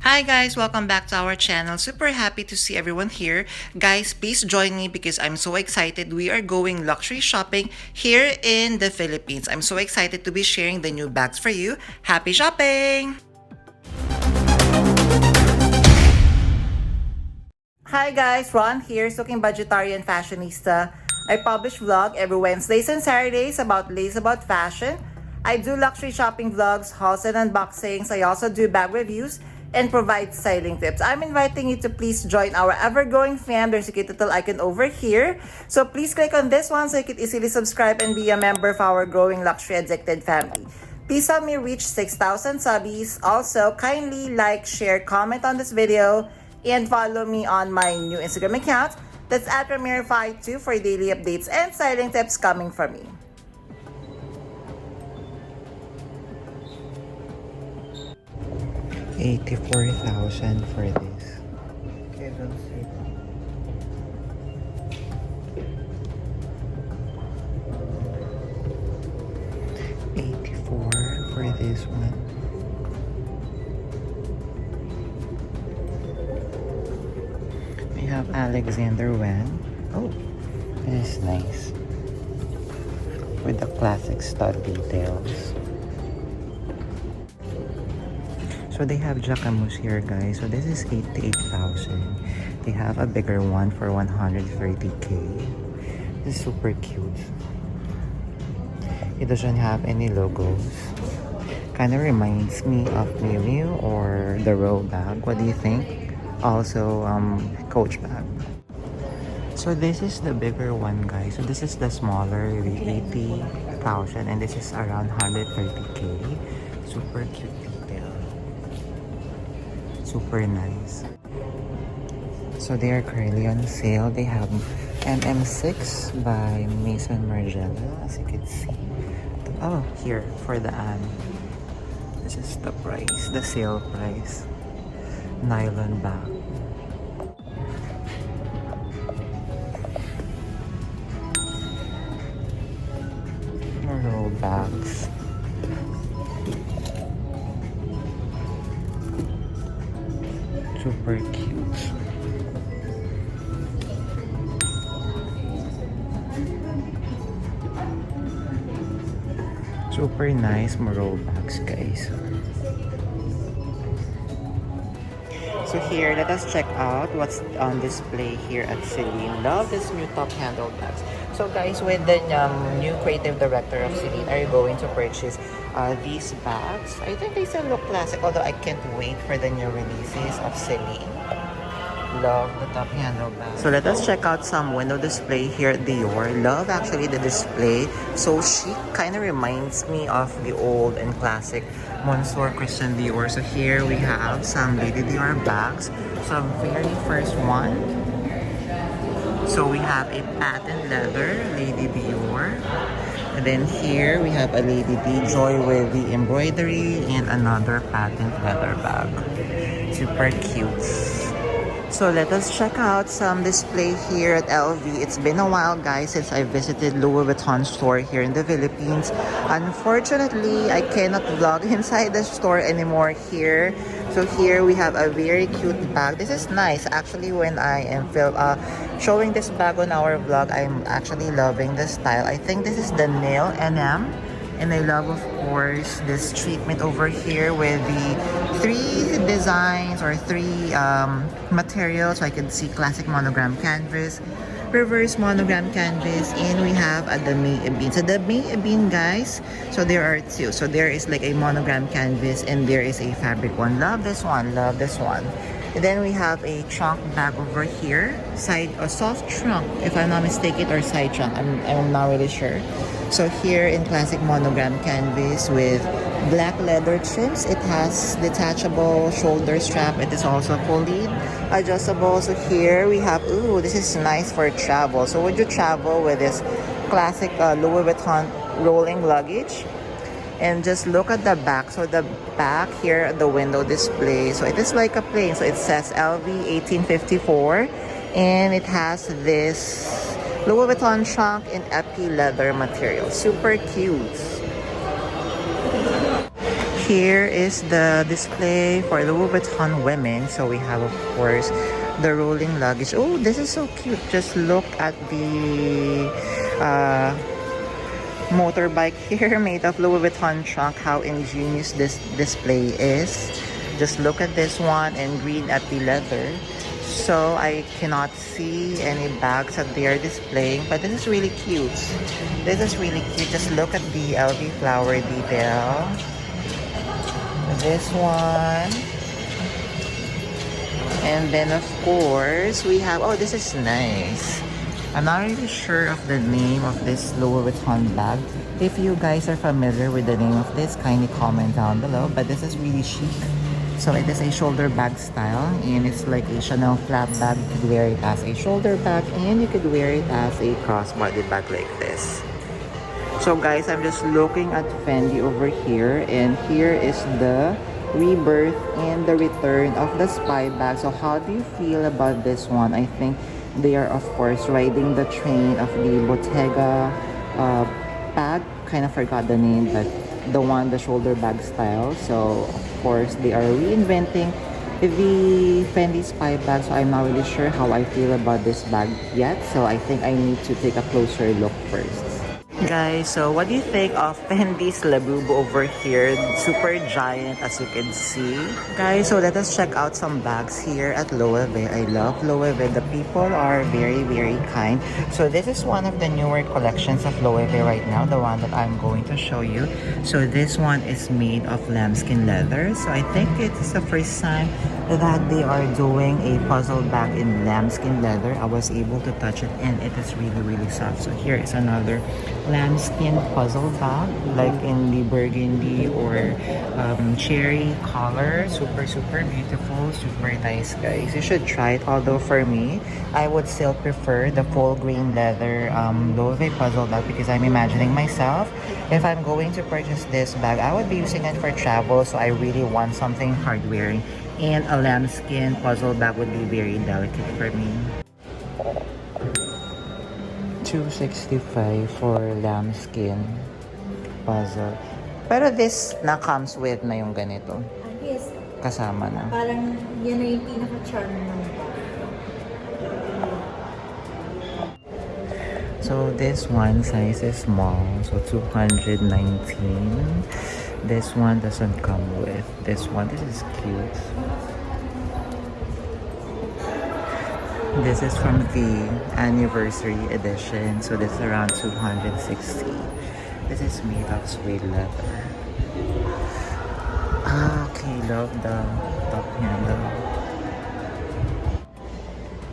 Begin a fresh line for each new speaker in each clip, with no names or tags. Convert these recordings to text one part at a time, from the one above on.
Hi guys, welcome back to our channel. Super happy to see everyone here. Guys, please join me because I'm so excited. We are going luxury shopping here in the Philippines. I'm so excited to be sharing the new bags for you. Happy shopping! Hi guys, Ron here, Looking Budgetarian Fashionista. I publish vlog every Wednesdays and Saturdays about lace about fashion. I do luxury shopping vlogs, hauls and unboxings. I also do bag reviews and provide styling tips. I'm inviting you to please join our ever-growing fam. There's a cute little icon over here. So please click on this one so you can easily subscribe and be a member of our growing luxury addicted family. Please help me reach 6,000 subbies. Also, kindly like, share, comment on this video, and follow me on my new Instagram account. That's at Ramiro52 for daily updates and styling tips coming from me.
$84,000 for this. Okay, don't see that. $84 for this one. We have Alexander Wang. Oh, this is nice. With the classic stud details. So they have Jacquemus here, guys. So this is 88,000. They have a bigger one for 130K. This is super cute. It doesn't have any logos. Kind of reminds me of Miu Miu or the Row bag. What do you think? Also, Coach bag. So this is the bigger one, guys. So this is the smaller, the 80,000, and this is around 130K. Super cute detail. Super nice. So they are currently on sale. They have MM6 by Maison Margiela, as you can see. Oh, here for the Anne. This is the price, the sale price. Nylon bag. Roll bags. Super cute. Super nice roll bags, guys. So here, let us check out what's on display here at Celine. Love this new top handle bags. So guys, with the new creative director of Celine, are you going to purchase these bags? I think they still look classic, although I can't wait for the new releases of Celine. Love the top handle bag. So let us check out some window display here at DIOR. Love actually the display. So chic, kind of reminds me of the old and classic Monsieur Christian Dior. So here we have some Lady Dior bags. So very first one. So we have a patent leather Lady Dior. And then here we have a Lady D Joy with the embroidery and another patent leather bag. Super cute. So let us check out some display here at LV. It's been a while, guys, since I visited Louis Vuitton store here in the Philippines. Unfortunately, I cannot vlog inside the store anymore here. So here we have a very cute bag. This is nice. Actually, when I am showing this bag on our vlog, I'm actually loving the style. I think this is the nail NM. And I love, of course, this treatment over here with the three designs or three materials. So I can see classic monogram canvas, reverse monogram canvas, and we have the May Ebin. So the May Ebin, guys, so there are two. So there is like a monogram canvas and there is a fabric one. Love this one. Love this one. And then we have a trunk bag over here, a soft trunk, if I'm not mistaken, or side trunk. I'm not really sure. So here in classic monogram canvas with black leather trims, it has detachable shoulder strap. It is also fully adjustable. So here we have, ooh, this is nice for travel. So would you travel with this classic Louis Vuitton rolling luggage? And just look at the back. So the back here, the window display. So it is like a plane. So it says LV 1854. And it has this Louis Vuitton trunk in epi leather material. Super cute. Here is the display for Louis Vuitton women. So we have, of course, the rolling luggage. Oh, this is so cute. Just look at the motorbike here made of Louis Vuitton trunk. How ingenious this display is. Just look at this one and green at the leather. So I cannot see any bags that they are displaying, but this is really cute. This is really cute. Just look at the LV flower detail. This one. And then of course we have, oh, this is nice. I'm not really sure of the name of this Louis Vuitton bag. If you guys are familiar with the name of this, kindly comment down below. But this is really chic. So it is a shoulder bag style, and it's like a Chanel flap bag. You could wear it as a shoulder bag, and you could wear it as a crossbody bag like this. So guys, I'm just looking at Fendi over here, and here is the rebirth and the return of the spy bag. So how do you feel about this one? I think they are, of course, riding the train of the Bottega bag. Kind of forgot the name, but the shoulder bag style. So of course they are reinventing the Fendi spy bag. So I'm not really sure how I feel about this bag yet. So I think I need to take a closer look first. Guys, so what do you think of Fendi's Labubu over here? Super giant, as you can see. Guys, so let us check out some bags here at Loewe. I love Loewe. The people are very, very kind. So this is one of the newer collections of Loewe right now, the one that I'm going to show you. So this one is made of lambskin leather. So I think it's the first time that they are doing a puzzle bag in lambskin leather. I was able to touch it, and it is really, really soft. So here is another lambskin puzzle bag, like in the burgundy or cherry color. Super, super beautiful, super nice, guys. You should try it. Although for me, I would still prefer the full green leather Loewe puzzle bag, because I'm imagining myself, if I'm going to purchase this bag, I would be using it for travel. So I really want something hard wearing, and a lambskin puzzle bag would be very delicate for me. $265 for lambskin puzzle. Pero this na comes with na yung ganito.
Yes.
Kasama na.
Parang yan na yung pinaka-charm ng
So this one size is small. So 219. This one doesn't come with. This one, this is cute. This is from the anniversary edition. So this is around 260. This is made of suede leather. Okay, love the top handle.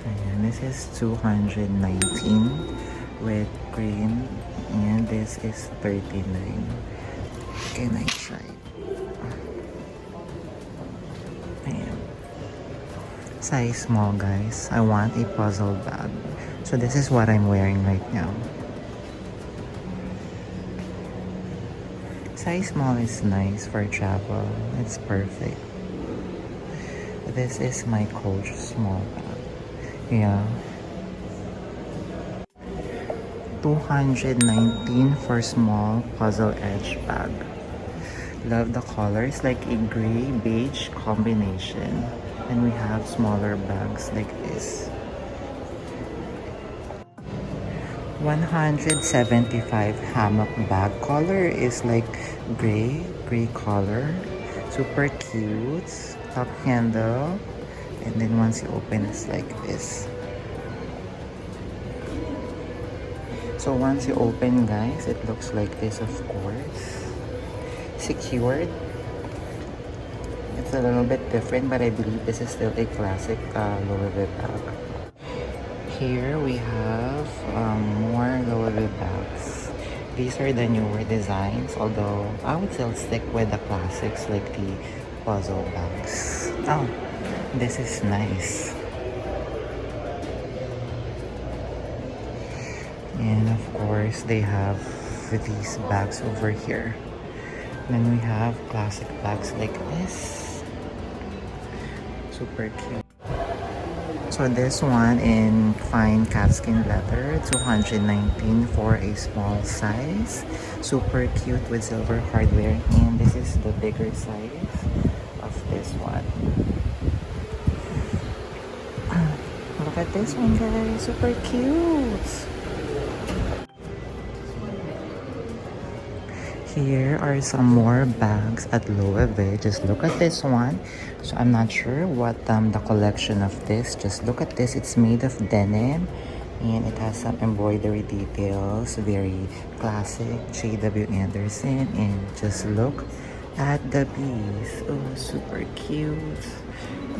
And this is 219 with green, and this is 39. Can I try? Ayan. Size small, guys. I want a puzzle bag. So this is what I'm wearing right now. Size small is nice for travel. It's perfect. This is my Coach small bag. Yeah. 219 for small puzzle edge bag. Love the colors, like a gray beige combination. And we have smaller bags like this. 175 hammock bag. Color is like gray color. Super cute. Top handle. And then once you open, it's like this. So once you open, guys, it looks like this, of course. Secured. It's a little bit different, but I believe this is still a classic Loewe bag. Here we have more Loewe bags. These are the newer designs, although I would still stick with the classics like the puzzle bags. Oh, this is nice. And of course, they have these bags over here. Then we have classic bags like this. Super cute. So this one in fine calfskin leather, 219 for a small size. Super cute with silver hardware. And this is the bigger size of this one. Look at this one, guys. Super cute. Here are some more bags at Loewe. Just look at this one. So I'm not sure what the collection of this. Just look at this. It's made of denim and it has some embroidery details. Very classic J.W. Anderson. And just look at the bees. Oh, super cute.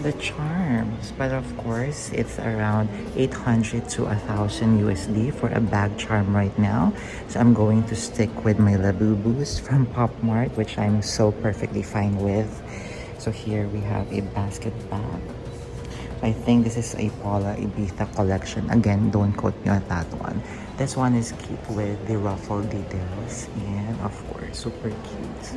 The charms, but of course it's around 800 to 1,000 USD for a bag charm right now. So I'm going to stick with my Labubus from Pop Mart, which I'm so perfectly fine with. So here we have a basket bag. I think this is a Paula Ibiza collection. Again, don't quote me on that one. This one is cute with the ruffle details and of course super cute.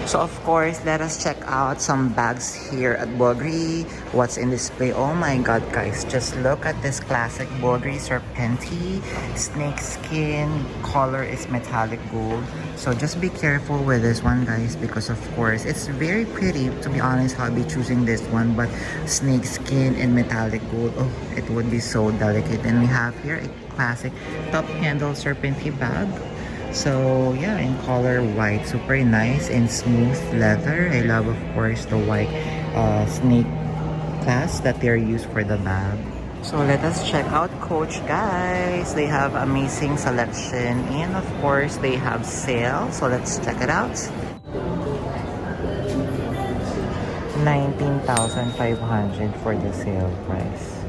So of course, let us check out some bags here at Bulgari. What's in display? Oh my god, guys, just look at this classic Bulgari Serpenti. Snake skin, color is metallic gold. So just be careful with this one, guys, because of course, it's very pretty. To be honest, I'll be choosing this one, but snake skin and metallic gold, oh, it would be so delicate. And we have here a classic top handle Serpenti bag. So yeah, in color white, super nice and smooth leather. I love of course the white snake class that they're used for the bag. So let us check out Coach, guys. They have amazing selection and of course they have sale. So let's check it out. 19,500 for the sale price.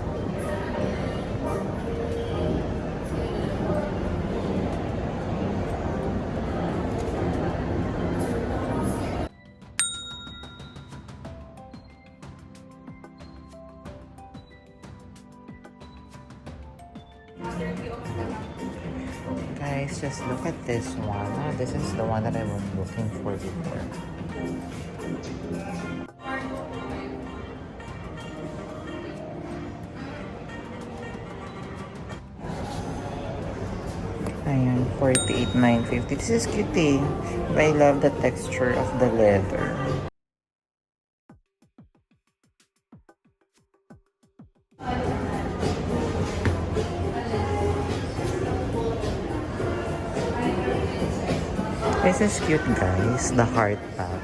Guys, just look at this one. Oh, this is the one that I was looking for before. Ayan, 48,950. This is cute eh. I love the texture of the leather. This is cute, guys. The heart bag.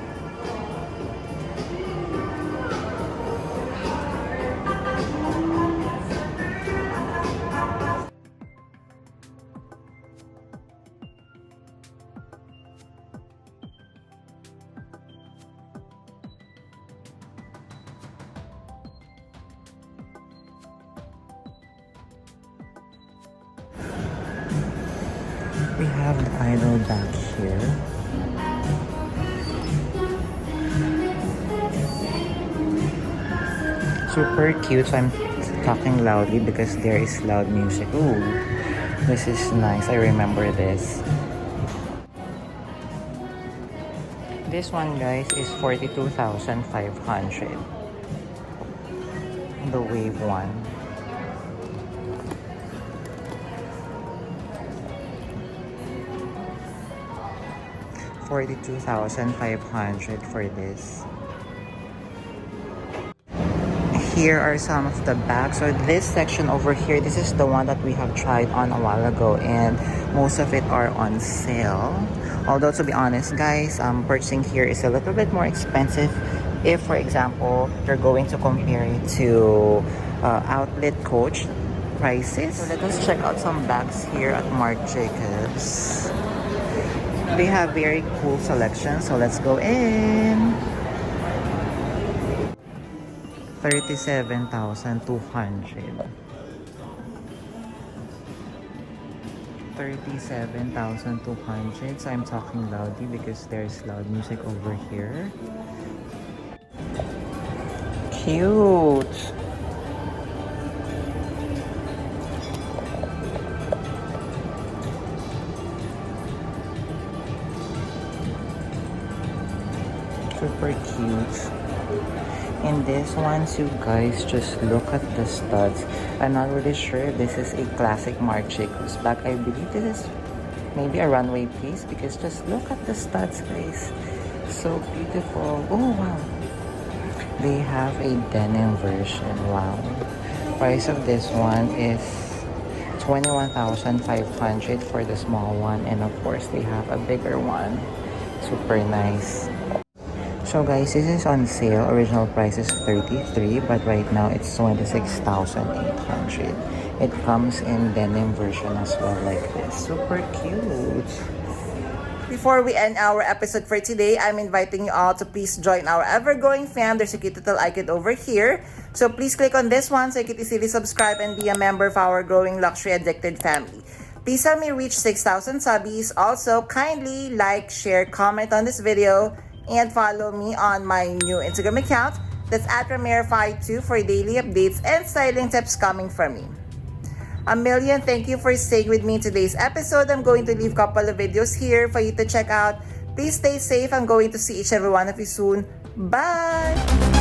We have the idol bag here. Super cute. So I'm talking loudly because there is loud music. Ooh, this is nice. I remember this. This one, guys, is 42,500. The wave one. 42,500 for this. Here are some of the bags. So this section over here, this is the one that we have tried on a while ago and most of it are on sale. Although to be honest, guys, purchasing here is a little bit more expensive if, for example, you're going to compare it to outlet Coach prices. So let us check out some bags here at Marc Jacobs. They have very cool selection, so let's go in. 37,200. 37,200. So I'm talking loudly because there's loud music over here. Cute. super cute. And this one too, guys, just look at the studs. I'm not really sure if this is a classic Marc Jacobs bag. I believe this is maybe a runway piece because just look at the studs, guys. So beautiful. Oh wow, they have a denim version. Wow, price of this one is 21,500 for the small one, and of course they have a bigger one. Super nice. So guys, this is on sale. Original price is 33, but right now it's 26,800. It comes in denim version as well, like this. Super cute.
Before we end our episode for today, I'm inviting you all to please join our ever-growing fam. There's a cute little icon over here. So please click on this one so you can easily subscribe and be a member of our growing luxury addicted family. Please help me reach 6,000 subbies. Also, kindly like, share, comment on this video, and follow me on my new Instagram account. That's at Ramera52 for daily updates and styling tips coming from me. A million thank you for staying with me in today's episode. I'm going to leave a couple of videos here for you to check out. Please stay safe. I'm going to see each and every one of you soon. Bye!